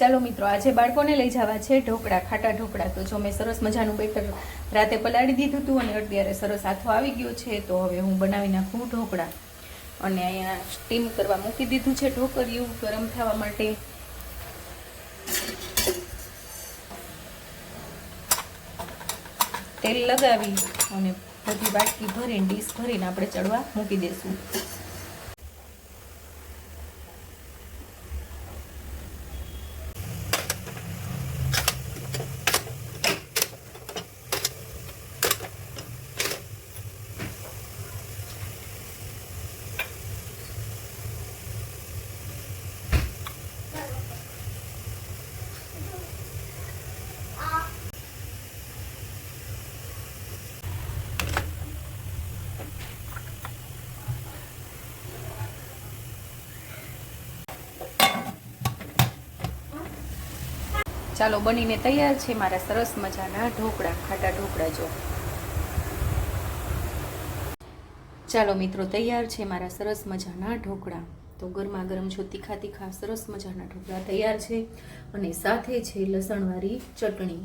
ચાલો મિત્રો, આજે બાળકોને લઈ જવા છે ઢોકળા, ખાટા ઢોકળા। તો જો મેં સરસ મજાનું બેટર રાતે પલાળી દીધું હતું અને અત્યારે સરસ આથો આવી ગયો છે। તો હવે હું બનાવી નાખું ઢોકળા અને અહીંયા સ્ટીમ કરવા મૂકી દીધું છે ઢોકળિયું ગરમ થવા માટે। તેલ લગાવી અને બધી વાટકી ભરીને ડીશ ભરીને આપણે ચડવા મૂકી દઈશું। ચાલો, બનીને તૈયાર છે મારા સરસ મજાના ઢોકળા, ખાટા ઢોકળા। જો ચાલો મિત્રો, તૈયાર છે મારા સરસ મજાના ઢોકળા। તો ગરમા ગરમ જો તીખા તીખા સરસ મજાના ઢોકળા તૈયાર છે અને સાથે છે લસણવાળી ચટણી।